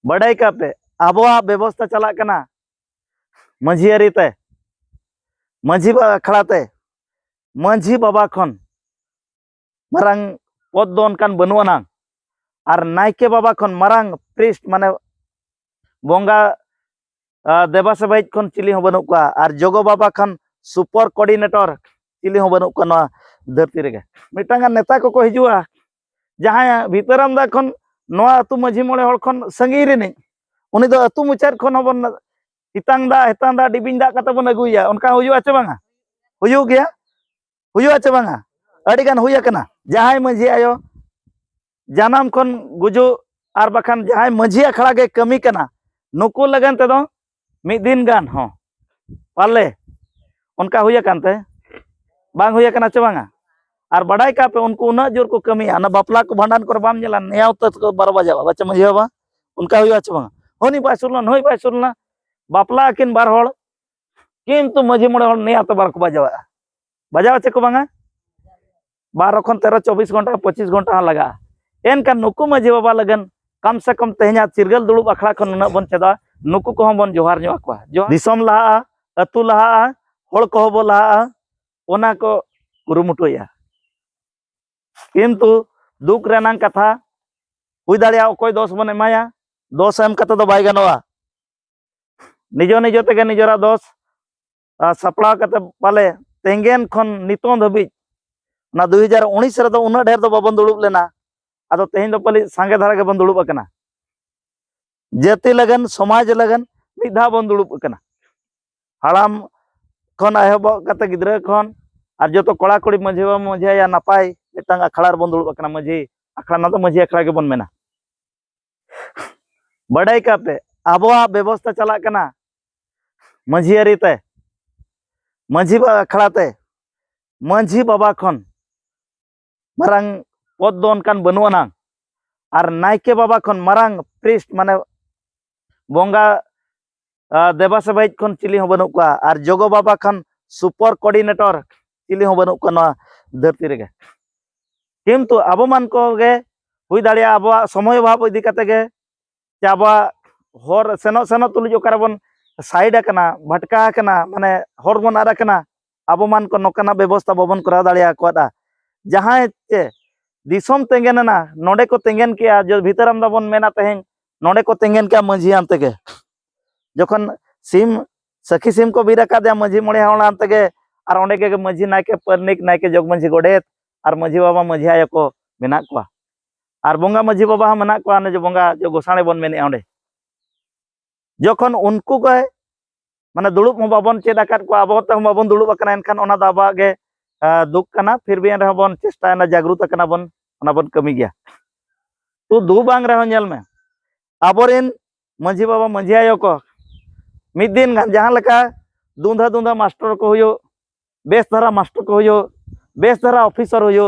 बड़ाई का पे आबोआ व्यवस्था चला कना माझी ते माझी अखड़ा ते माझी बाबा खन मारांग पद दो अनकान बनुआना और नायके बाबा खन मारांग प्रिस्ट माने बंगा देवा सेवा खन चिली हो बनू का और जगो बाबा खन सुपर कोऑर्डिनेटर चिली हो बनू का धरती रे मिटांगा नेता को हिजुआ जहां भीतरम दा खन नवा अतु माझी मोड़े हड़ खन संगी रे उनी दो अतु मुचार खन बन हितांग दा डिबिंग दा कते बन अगुया उनका हुजुआ चे बांगा हुजु गया हुजुआ चे बांगा अड़ी गान हुया कना जहां माझी आयो जानाम खन गुजु और बखान जहां माझी अखड़ा के कमी कना नुकु लगन ते दो मिद दिन गान हो पाले उनका हुया कानते बांग हुया कना चे बांगा और बड़ाई का पे उनको उना जोर को कमी आना बापला को भांडन कर बाम जला नेयाव तक 12 बजे बच्चा माझी बाबा उनका हुया चे बांगा होनी बाय सुरला होई बाय सुरला बापला किन बार हड़ किंतु माझी मोड़े हड़ नेया तो बार को बजावा चे को बांगा 12 खन 13 24 घंटा 25 घंटा लगा एनका नुकु माझी बाबा लगन कम से कम तेहना चिरगल दुड़ुब अखड़ा खन उना बन चेदा नुकु को बन जोहार ᱧᱚᱜ आकवा जो दिसम लहा अतु लहा हड़ को बो लहा ओना को कुरुमुटुया किंतु दुख रेनांग कथा हुई दाड़िया अकोय दोष बन एमाया दोष एम कते दो बाय गानोआ निजो निजो तेगे निजरा दोष सपड़ा कते पाले तेंगेन खन नितों धबी ना 2019 रे दो उना ढेर दो बाबन दुड़ुब लेना आदो तेहिन दो पली सांगे धारा के बन दुड़ुब अकना जाति लगन समाज लगन मिधा बन दुड़ुब अकना हड़ाम खन एहब कते गिद्रा खन और जो तो कड़ा कुड़ी माझी बाबा माझी या नापाय मिटांग अखड़ा बन दुड़ुब अकना माझी अखड़ा ना तो माझी अखड़ा के बन मेना बड़ाई का पे आबोआ व्यवस्था चला कना माझी ते माझी अखड़ा ते माझी बाबा खन मारांग पद दो अनकान बनुआना और नायके बाबा खन मारांग प्रिस्ट माने बंगा देवा सेवा खन चिली हो बनू का और जगो बाबा खन सुपर कोऑर्डिनेटर चिली हो बनू का धरती रे किंतु आबो मान को गे हुई दाड़िया आबो समय भाव इदी कते गे आबो हर सेनो सेनो तुलुज ओकार बन साइड कना भटका कना माने हर बन आरा कना आबो मान को नोकाना व्यवस्था बबन करा दाड़िया कोदा जहां चे दिसम तेंगेन ना नोडे को तेंगेन किया जो भीतरम दा बन मेना तेहें नोडे को तेंगेन किया माझी आनते के जखन सिम सखी सिम को भी रखा दे माझी मोड़े हण आनते के और ओंडे के माझी नायके परनिक नायके जग माझी गोडेत और माझी बाबा माझी आया को मेना को और बंगा माझी बाबा मेना को ने जो बंगा जो गोसाणे बन मेने ओंडे जखन उनको को माने दुड़ुब हो बाबन चेद आकाद को आबो त बाबन दुड़ुब अकना एनखान ओना दा बा गे दुख कना फिर भी रह बन चेष्टा ना जागरूक कना बन ओना बन कमी गया तो दु बांग रह नेल में आबोरेन माझी बाबा माझी आयो को मिद दिन गान जहां लका दुंधा दुंधा मास्टर को हुयो बेस धारा मास्टर को हुयो बेस धारा ऑफिसर हुयो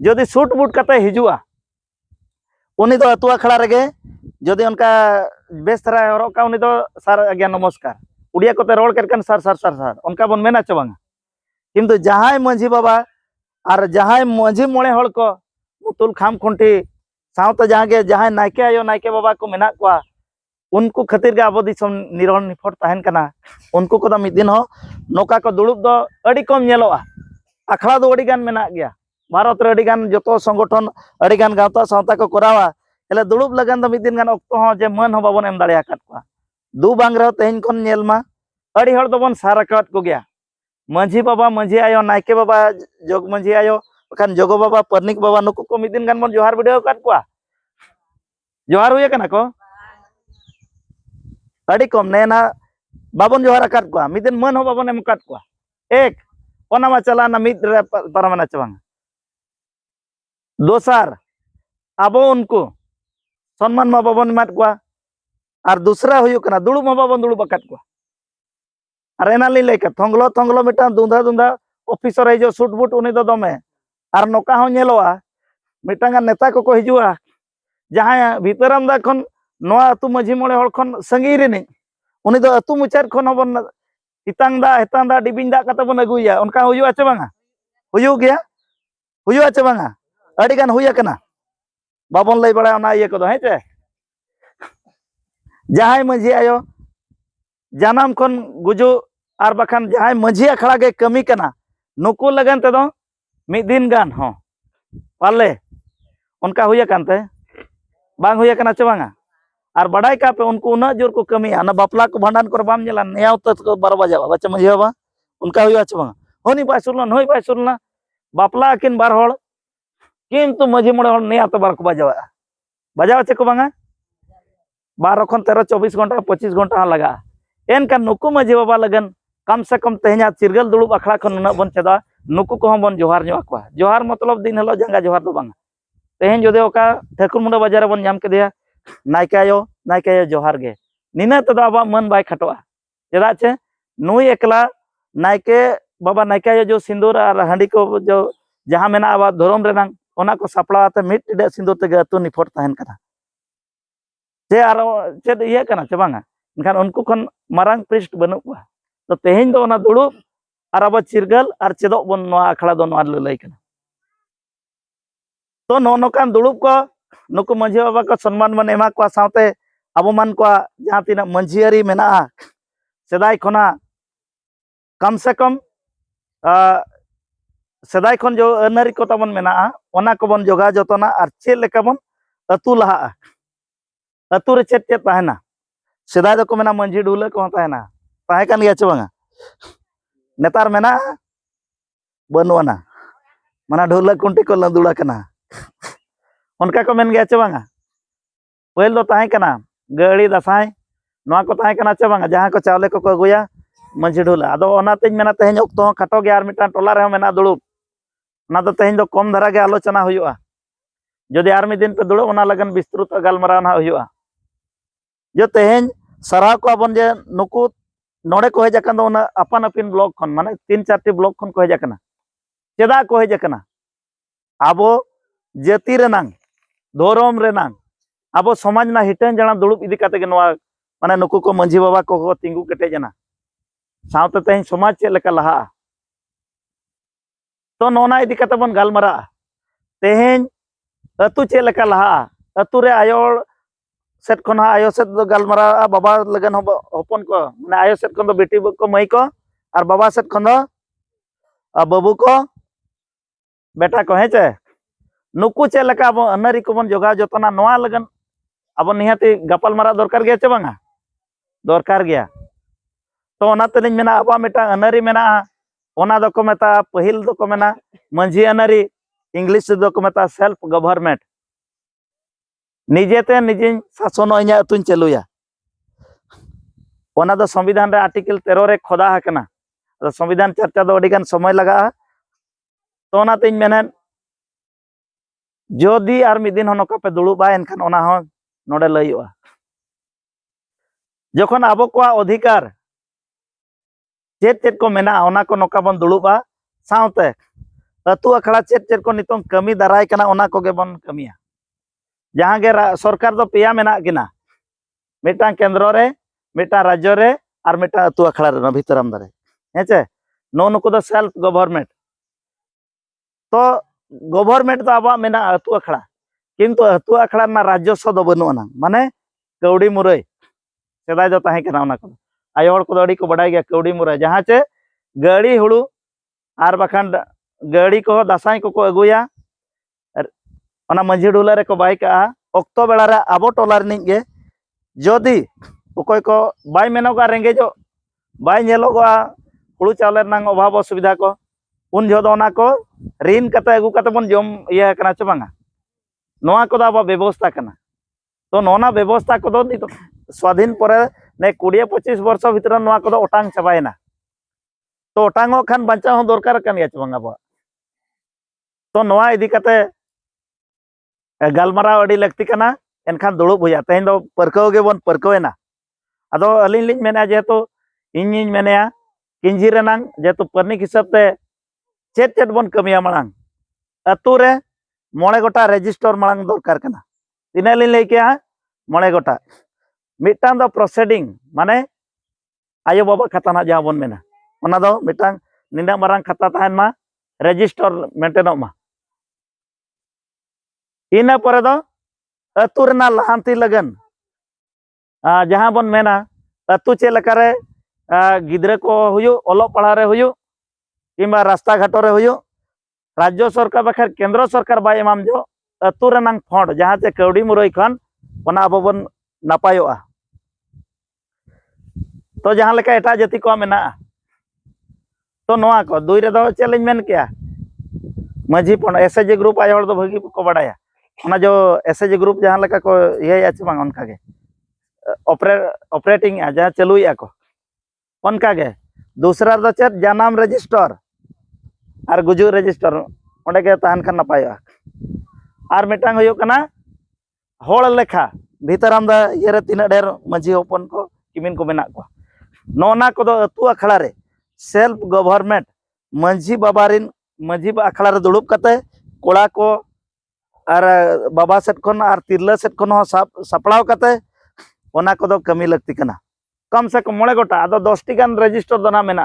जदि सूट बूट कते हिजुआ उनी दो अतुआ खड़ा रगे जदि उनका बेस धारा हरक का उनी दो सर आज्ञा नमस्कार उड़िया कोते रोल करकन सर सर सर सर उनका बन मेना च बांगा किंतु जहां माझी बाबा और जहां माझी मोड़े हड़ को मुतुल खाम खुंटी सावते जहां के जहां नायके आयो नायके बाबा को मेना को उनको खातिर के आबो दिसम निरोन निफट तहन कना उनको को मिद दिन हो नोका को दुड़ुब दो अड़ी कम नेलोआ अखड़ा दो अड़ी गान मेना गया भारत रे अड़ी गान जतो संगठन अड़ी गान गावता सावता को करावा एले दुड़ुब लगन दो मिद दिन गान ऑक्तो हो जे मन हो बाबन एम दाड़िया काट को दु बांग रह तेहन खन नेल मा अड़ी हड़ दोबन सारा काट को गया माझी बाबा माझी आयो नायके बाबा जग माझी आयो बखान जगो बाबा परनिक बाबा नुकु को मिद दिन गान बन जोहार वीडियो काट को जोहार हुए कना को अड़ी कम नेना बाबन जोहार काट को मिद दिन मन हो बाबन एम काट को एक ओना मा चला ना मिद रे परमना चवांग दोसर आबो उनको सम्मान मा बाबन माट को और दूसरा हुयो कना दुड़ुब मा बाबन दुड़ुब काट को अरेना ली लेके थंगलो थंगलो मिटा दुंधा दुंधा ऑफिसर है जो सूट बूट उनी दो दमे और नोका हो नेलोआ मिटांगा नेता को हिजुआ जहां भीतरम दा खन नोआ अतु माझी मोड़े हड़ खन संगी रे उनी दो अतु मुचार खन बन हितांग दा डिबिंग दा कते बन अगुया उनका हुजुआ चे बांगा हुजु गया हुजुआ चे बांगा अड़ी गान हुया कना बाबन लई बड़ा ना ये को दो हे चे जहां मझी आयो जानम खन गुजु और बखान जहां मझी अखड़ा के कमी कना नुकु लगन तेदो मिद दिन गान हो पाले उनका हुया कानते बांग हुया कना चे बांगा और बड़ाई का पे उनको उना जोर को कमी ना बापला को भांडन कर बाम नेला नेयाव तक 12 बजे बच्चा मझी बाबा उनका हुया चे बांगा होनी बाय सुरला बापला किन बार होड़ किंतु मझी मोड़े होड़ नेया तो बार को बजावा चे को बांगा 12 खन 13 24 घंटा 25 घंटा लगा एनकान नुकु मझी बाबा लगन कम से कम तेहना चिरगल दुड़ुब अखड़ा खन नुना बन चेदा नुकु को बन जोहार ᱧᱚᱜ ᱟᱠᱚᱣᱟ जोहार मतलब दिन हलो जंगा जोहार दो बांगा तेहन जदे ओका ठाकुर मुंडा बाजार बन नाम केदेया नायकायो जोहार गे निना तदा आबा मन बाय खटोआ चेदा चे नुई एकला नायके बाबा नायकायो जो सिंदूर और हांडी को जो जहां मेना आबा धरम रेनां ओना को सापड़ाते मिट टिडे सिंदूर ते अतु निफोट तहन कना चे आरो चेद इया कना चे बांगा एनखान उनको खन मारांग पृष्ठ बनु को तो तेहन दो ओना दुड़ुब और अब चिरगल और चेदोक बन नोआ अखड़ा दो नोआ लई कना तो नोकान दुड़ुब को नुकु मझी बाबा को सम्मान मन एमा को साथे अब मन को जहां तीना मंझियारी मेना सेदाय खना कम से कम सेदाय खन जो अनारी को तबन मेना ओना को बन जोगा जतना और चे लेका बन अतु लहा अतु रे चेत चेत ताहेना सेदाय दो को मेना मंझी ढुला को ताहेना ताहे कान गया चे बांगा नेतार मेना बनुआना मना ढोलक कुंटी को लंदुड़ा कना उनका को मेन गया चे बांगा पहल दो ताहे कना गड़ी दसाई नोआ को ताहे कना चे बांगा जहां को चावले को अगुया मंझी ढोला अदो ओना तेज मेना तेहन ओक्तो खाटो गया और मिटान टोला रे मेना दुड़ुब ना तो तेहन दो कम धरा गे आलोचना हुयुआ जदि आर मी दिन पे दुड़ुब ओना लगन विस्तृत गालमाराव ना हुयुआ जो तेहन सराह को अपन जे नुकु नोड़े को हेजा दो अपन अपिन ब्लॉक खन माने 3-4 ब्लॉक खन को हेजा चेदा को हेजा आबो जाति रेनांग धोरम रेनांग आबो समाज ना हिटन जाना दुड़ुब इदी काते नोआ माने नुकु को मंझी बाबा को तिंगु केटेजना सावते तेहन समाज चे लेका लहा तो नोना इदी काते बन गालमारा तेहन अतु चे लेका लहा अतु रे आयोर सेट खन आयो सेट दो गालमारा बाबा लगन हपन को माने आयो सेट खन दो बेटी को मई को और बाबा सेट खन दो बाबू को बेटा को हेचे नुकु चे लेका अब अनारी को बन जोगा जतना नोआ लगन अब निहाती गपाल मारा दरकार गया चे बांगा दरकार गया तो ओना तेलिन मेना अब मिटा अनारी मेना ओना दो को मेता पहिल दो को मेना मंझी अनारी इंग्लिश दो को मेता सेल्फ गवर्नमेंट निजेते निजे शासन इना अतुन चलुया ओना दो संविधान रे आर्टिकल 13 रे खोदा हकना तो संविधान चर्चा दो अडिगान समय लगा तो ओना तेज मेनन जोदी आर मिद दिन नोका पे दुड़ुबा एनखान ओना हो नोडे लईवा जखन आबो को अधिकार चेत चेत को मेना ओना को नोका बन दुड़ुबा सावते अतु अखड़ा चेत चेत को नितों कमी दाराय कना ओना को गे बन कमिया जहां गे सरकार दो पेया मेना किना मिटांग केंद्र रे मिटांग राज्य रे और मिटांग अतु अखड़ा रे भीतरम दारे हेचे नो नुको दो सेल्फ गवर्नमेंट तो गवर्नमेंट तो आबा मेना अतु अखड़ा किंतु अतु अखड़ा ना राजस्व दो बनुआना माने कौड़ी मुरई सेदाय दो ताहे कना ओना को आयो हड़ को अड़ी को बड़ाई गया कौड़ी मुरई जहां चे गाड़ी हुड़ू और बखान गाड़ी को दसाई को अगुया ओना मंझी ढुला रे को बाई का ओक्तो बेला रे आबो टोला रे निगे जदि ओकोय को बाई मेनोगा रेंगेजो बाई नेलोगा हुड़ू चावले नांग अभाव असुविधा को उन जो ओना को ऋण कते अगु कते बन जम इया कना चे बांगा नोआ को आबा व्यवस्था कना तो नोना व्यवस्था को दो नितो स्वाधीन परे ने 20-25 वर्ष भीतर नोआ को ओटांग चाबायना तो ओटांगो खान बंचा हो दरकार कन गया चे बांगा बा तो नोआ इदी कते गालमारा अड़ी लगती कना एनखान दुड़ुब हुया तेहन दो परकाव गे बन परकावेना अदो अलिन लिन मेना जेतो इᱧ मेनेया किंजी रेनांग जेतो परनिक हिसाब ते चेत चेत बन कमिया मांग अतु रे 9 गोटा रजिस्टर मांग दरकार कना तिना लिन लई के 9 गोटा मिटांग दो प्रोसीडिंग माने आयो बाबा खाता ना जहां बन मेना ओना दो मिटांग निना मारंग खाता ताहन मा रजिस्टर मेंटेन मा इना पर दो अतु रेना लहांती लगन जहाँ बन मेना अतु चे लेकारे गिद्रे को हुयो ओलो पढ़ा रे हुयो किंबा रास्ता घाटो रे हुयो राज्य सरकार बखर केंद्र सरकार बाय एमाम जो अतु रेनांग फंड जहाँ ते कौड़ी मुरई खन ओना आबो बन नापायोआ तो जहाँ लेका एटा जाति को मेना तो नोआ को दुई रे दो चैलेंज मेन किया माझी फंड एसएजी ग्रुप आय हर दो भगी को बडाया ओना जो एसएजी ग्रुप जहाँ लेका को ये आछे बांग उनका के ऑपरेटिंग जहाँ चलुया को उनका के दूसरा दो चेत जनाम रजिस्टर और गुजु रजिस्टर ओंडे के तहन खान नपायोआ और मिटांग हुयो कना होड़ लेखा भीतराम दा ये तीना ढेर माझी होपन को किमिन को मेना को नोना को दो अतु अखड़ा रे सेल्फ गवर्नमेंट माझी बाबारिन माझी अखड़ा रे दुड़ुब कते कोड़ा को और बाबा सेट खन और तिरला सेट खन हो सपड़ाव कते ओना को दो कमी लगती कना कम से कम 9 गोटा आदो 10 टी गान रजिस्टर दो ना मेना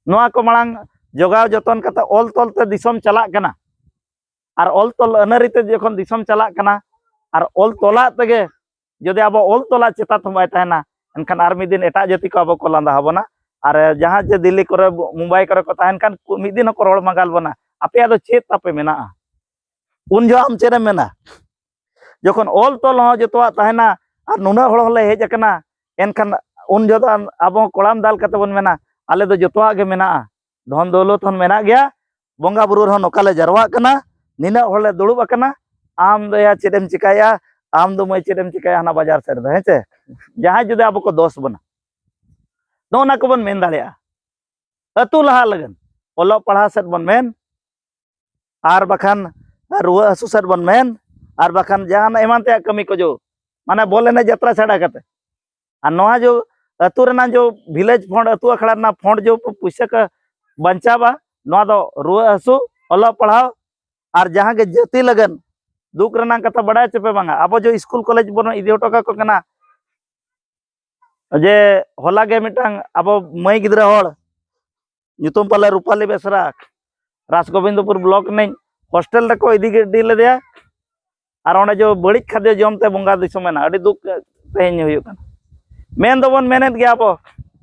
नोआ को मांग जोगाव जतन कते ऑल तोल ते दिसम चला कना और ऑल तोल अनरी ते जखन दिसम चला कना और ऑल तोला तेगे जदि अब ऑल तोला चेता थम बाय तहना एनखान आर मिद दिन एटा जाति को अब को लांदा हबना और जहाँ जे दिल्ली करे मुंबई करे को तहन खान मिद दिन को रोड मगाल बना आपे आदो चेत तापे मेना उन जो आम चेरे मेना जखन ऑल तोल हो जतवा तहना और नुना होड़ होले हेज कना एनखान उन जो अब कोड़ाम दाल कते बन मेना आले दो जतवा गे मेना धन दौलत हन मेना गया बंगा बुरु हन नोकाले जरवा कना निना होले दुड़ुब कना आम दो या चेदेम चिकाया आम दो मई चेदेम चिकाया हना बाजार सेर दो हेचे जहाँ जुदे अब को दोष बना दो ना को बन मेन दाड़िया अतु लहा लगन ओलो पढ़ा सेट बन मेन आर बखान रुआ हसु सेट बन मेन आर बखान जहाँ एमान ते कमी को जो माने बोले ने जत्रा छाड़ा कते और नोआ जो अतु रेना जो विलेज फंड अतु अखड़ा ना फंड जो पैसा का बंचावा नोआ दो रुआ हसु ओलो पढ़ाओ और जहाँ के जाति लगन दुख रेना कथा बड़ा चेपे बांगा अब जो स्कूल कॉलेज बन इदी हटोका को कना जे होला गे मिटांग अब मई गिद्रा होड़ ᱧᱩᱛᱩᱢ पाले रूपाली बेसरा राजगोविंदपुर ब्लॉक नहीं हॉस्टल को इदी लेदे और ओंडे जो बड़ी खाद्य जमते बंगा दिसम मेना अड़ी दुख तेहन हुयो कना मेन दो बन मेनेत गया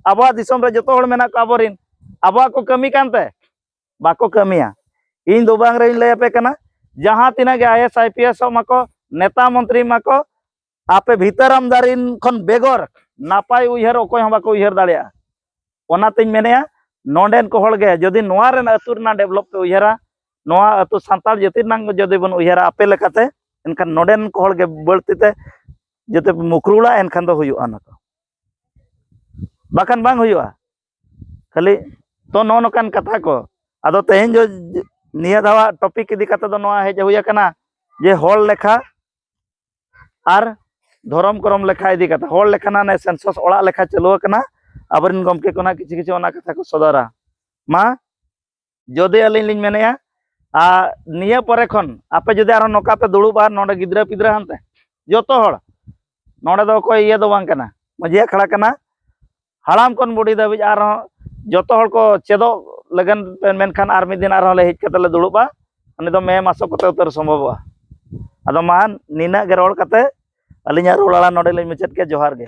अब दिसम रे जतो होड़ मेना को आबोरिन अब को कमी कानते बाको कमिया इन दो बांग रे लय पे कना जहाँ तीना गे आईएएस आईपीएस माको नेता मंत्री माको आपे भीतराम दारिन खन बेगर नापाय उयहर अकोय हम बाको उयहर दाड़िया ओना तिन मेनेया नोंडेन को होड़ गे जदि नोआ रेन अतु रेना डेवलप पे उयहरा नोआ अतु सांताल जाति नांग जदि बन उयहरा आपे लेकाते एनखान नोंडेन को होड़ गे बळतीते जते मुकरुड़ा एनखान दो हुयुआ ना बाखान बांग हुयुआ खाली तो नो नोकान कथा को आदो तेहन जो निया दावा टॉपिक इदी कते दो नोआ हेज हुया कना जे होड़ लेखा आर धरम करम लेखा इदी कता होड़ लेखा ना सेंसस ओड़ा लेखा चलो कना अबरिन गमके कोना किछि किछि ओना कथा को सदरा मा जदि अलिन लिन मेनेया आ निया परे खन आपे जदि आरो नोका पे दुड़ुबा नोडे गिद्रा पिद्रा हनते जतो होड़ नोडे दो कोई ये दो बांग कना मजिया खड़ा कना हाड़ाम कन बुढ़ी दाबी आर जतो होड़ को चेदो लगन मेनखान आर मिद दिन आर ले हेज कते ले दुड़ुबा उनी दो मे मासो कते उतर संभववा आदो मा निना गे रोड़ कते अलिया रोड़ाला नोडे ले मुचाद के जोहार गे।